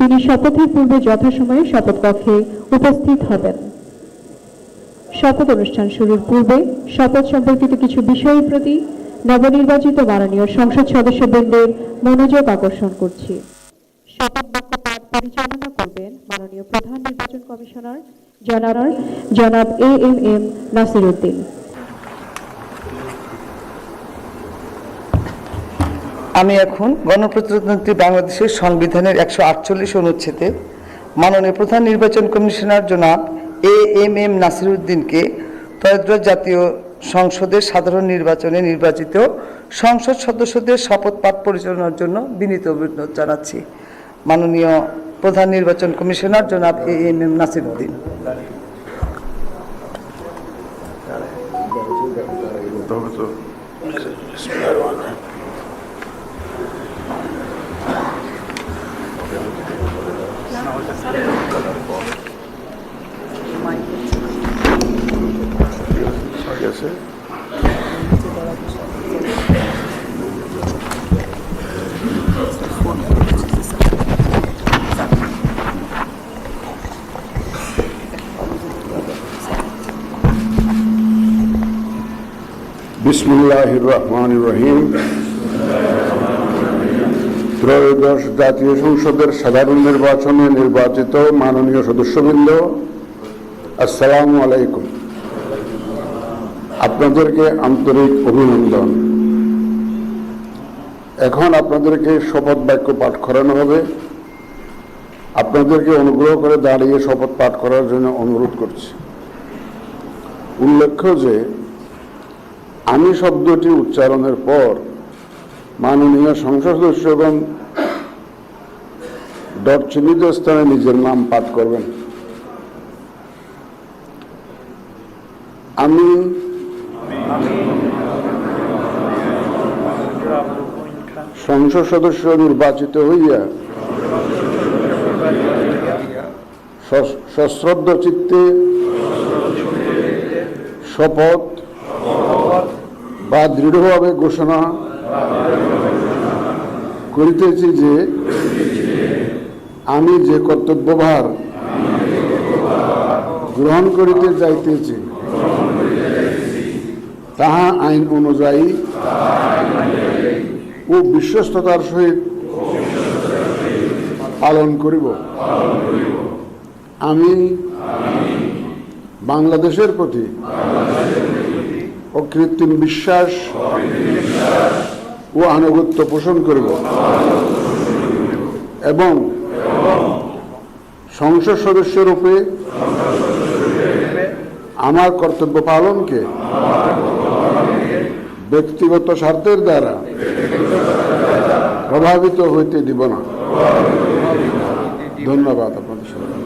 তিনি শপথের পূর্বে যথাসময়ে শপথ কক্ষে উপস্থিত হবেন। শপথ অনুষ্ঠান শুরুর পূর্বে শপথ সম্পর্কিত কিছু বিষয়ের প্রতি নবনির্বাচিত মাননীয় সংসদ সদস্যবৃন্দের মনোযোগ আকর্ষণ করছি। শপথ বাক্য পাঠ পরিচালনা করবেন মাননীয় প্রধান নির্বাচন কমিশনার জনাব AMM নাসির উদ্দিন। আমি এখন গণপ্রজাতন্ত্রী বাংলাদেশের সংবিধানের 148 অনুচ্ছেদে মাননীয় প্রধান নির্বাচন কমিশনার জনাব AMM নাসির উদ্দিনকে ত্রয়োদশ জাতীয় সংসদের সাধারণ নির্বাচনে নির্বাচিত সংসদ সদস্যদের শপথ পাঠ পরিচালনার জন্য বিনীত অনুরোধ জানাচ্ছি। মাননীয় প্রধান নির্বাচন কমিশনার জনাব AMM নাসির উদ্দিন। বিসমিল্লাহির রহমানির রহিম। ত্রয়োদশ জাতীয় সংসদের সাধারণ নির্বাচনে নির্বাচিত মাননীয় সদস্যবৃন্দ, আসসালামু আলাইকুম। আপনাদেরকে আন্তরিক অভিনন্দন। এখন আপনাদেরকে শপথ বাক্য পাঠ করানো হবে। আপনাদেরকে অনুগ্রহ করে দাঁড়িয়ে শপথ পাঠ করার জন্য অনুরোধ করছি। উল্লেখ্য যে আমি শব্দটি উচ্চারণের পর মাননীয় সংসদ সদস্যগণ ডট চিহ্নিত স্থানে নিজের নাম পাঠ করবেন। আমি সংসদ সদস্য নির্বাচিত হইয়া সশ্রদ্ধ চিত্তে শপথ বা দৃঢ়ভাবে ঘোষণা করিতেছি যে আমি যে কর্তব্যভার গ্রহণ করিতে যাইতেছি তাহা আইন অনুযায়ী ও বিশ্বস্ততার সহিত পালন করিব। আমি বাংলাদেশের প্রতি অকৃত্রিম বিশ্বাস ও আনুগত্য পোষণ করিব এবং সংসদ সদস্য রূপে আমার কর্তব্য পালনকে ব্যক্তিগত স্বার্থের দ্বারা প্রভাবিত হইতে দিব না। ধন্যবাদ আপনাদের সবাই।